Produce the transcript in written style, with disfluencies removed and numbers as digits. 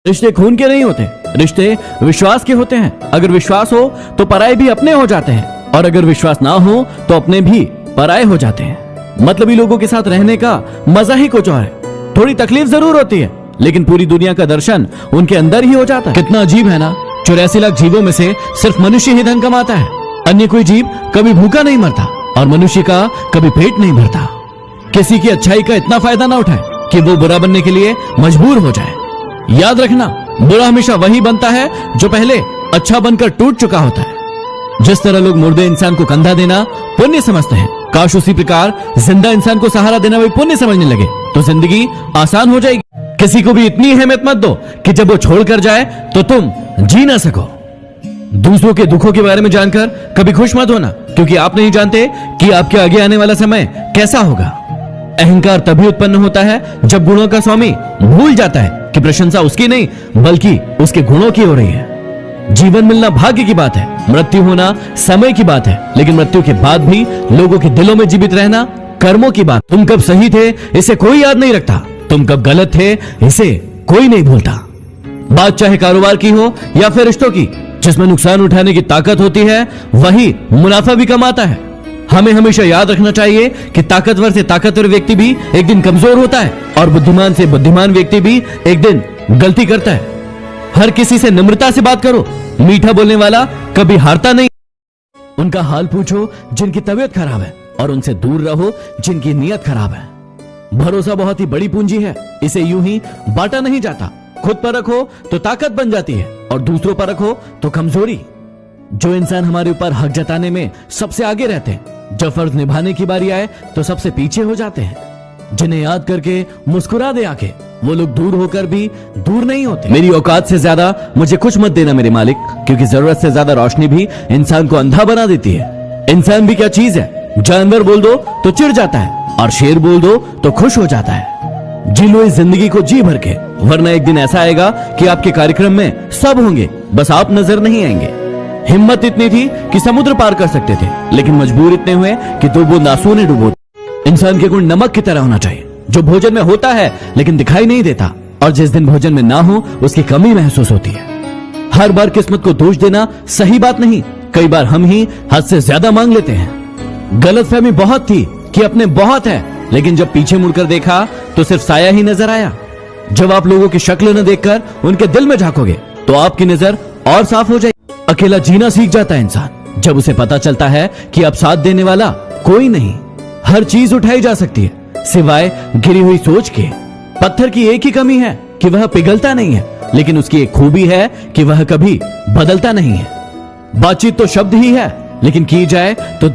रिश्ते खून के नहीं होते, रिश्ते विश्वास के होते हैं। अगर विश्वास हो तो पराये भी अपने हो जाते हैं, और अगर विश्वास ना हो तो अपने भी पराये हो जाते हैं। मतलबी लोगों के साथ रहने का मजा ही कुछ और है। थोड़ी तकलीफ जरूर होती है, लेकिन पूरी दुनिया का दर्शन उनके अंदर ही हो जाता है। कितना अजीब है ना, 84 लाख जीवों में से सिर्फ मनुष्य ही धन कमाता है। अन्य कोई जीव कभी भूखा नहीं मरता, और मनुष्य का कभी पेट नहीं भरता। किसी की अच्छाई का इतना फायदा ना उठाए कि वो बुरा बनने के लिए मजबूर हो जाए। याद रखना, बुरा हमेशा वही बनता है जो पहले अच्छा बनकर टूट चुका होता है। जिस तरह लोग मुर्दे इंसान को कंधा देना पुण्य समझते हैं, काश उसी प्रकार जिंदा इंसान को सहारा देना भी पुण्य समझने लगे तो जिंदगी आसान हो जाएगी। किसी को भी इतनी अहमियत मत दो कि जब वो छोड़कर जाए तो तुम जी ना सको। दूसरों के दुखों के बारे में जानकर कभी खुश मत होना, क्योंकि आप नहीं जानते कि आपके आगे आने वाला समय कैसा होगा। अहंकार तभी उत्पन्न होता है जब गुणों का स्वामी भूल जाता है कि प्रशंसा उसकी नहीं बल्कि उसके गुणों की हो रही है। जीवन मिलना भाग्य की बात है, मृत्यु होना समय की बात है, लेकिन मृत्यु के बाद भी लोगों के दिलों में जीवित रहना कर्मों की बात। तुम कब सही थे इसे कोई याद नहीं रखता, तुम कब गलत थे इसे कोई नहीं भूलता। बात चाहे कारोबार की हो या फिर रिश्तों की, जिसमें नुकसान उठाने की ताकत होती है वही मुनाफा भी कमाता है। हमें हमेशा याद रखना चाहिए कि ताकतवर से ताकतवर व्यक्ति भी एक दिन कमजोर होता है, और बुद्धिमान से बुद्धिमान व्यक्ति भी एक दिन गलती करता है। हर किसी से नम्रता से बात करो, मीठा बोलने वाला कभी हारता नहीं। उनका हाल पूछो जिनकी तबीयत खराब है, और उनसे दूर रहो जिनकी नीयत खराब है। भरोसा बहुत ही बड़ी पूंजी है, इसे यूं ही बांटा नहीं जाता। खुद पर रखो तो ताकत बन जाती है, और दूसरों पर रखो तो कमजोरी। जो इंसान हमारे ऊपर हक जताने में सबसे आगे रहते हैं, जब फर्ज निभाने की बारी आए तो सबसे पीछे हो जाते हैं। जिन्हें याद करके मुस्कुरा दे आके, वो लोग दूर होकर भी दूर नहीं होते। मेरी औकात से ज्यादा मुझे कुछ मत देना मेरे मालिक, क्योंकि जरूरत से ज्यादा रोशनी भी इंसान को अंधा बना देती है। इंसान भी क्या चीज है, जानवर बोल दो तो चिढ़ जाता है, और शेर बोल दो तो खुश हो जाता है। जी लो इस जिंदगी को जी भर के, वरना एक दिन ऐसा आएगा कि आपके कार्यक्रम में सब होंगे, बस आप नजर नहीं आएंगे। हिम्मत इतनी थी कि समुद्र पार कर सकते थे, लेकिन मजबूर इतने हुए कि दो बूंद आंसू ने डुबो। इंसान के गुण नमक की तरह होना चाहिए, जो भोजन में होता है लेकिन दिखाई नहीं देता, और जिस दिन भोजन में ना हो उसकी कमी महसूस होती है। हर बार किस्मत को दोष देना सही बात नहीं, कई बार हम ही हद से ज्यादा मांग लेते हैं। गलतफहमी बहुत थी कि अपने बहुत है, लेकिन जब पीछे मुड़कर देखा तो सिर्फ साया ही नजर आया। जब आप लोगों की शक्ल न देखकर उनके दिल में झांकोगे तो आपकी नजर और साफ हो जाएगी। अकेला जीना सीख जाता है इंसान जब उसे पता चलता है कि अब साथ देने वाला कोई नहीं। हर चीज उठाई जा सकती है सिवाय गिरी हुई सोच के। पत्थर की एक ही कमी है कि वह पिघलता नहीं है, लेकिन उसकी एक खूबी है कि वह कभी बदलता नहीं है। बातचीत तो शब्द ही है, लेकिन की जाए तो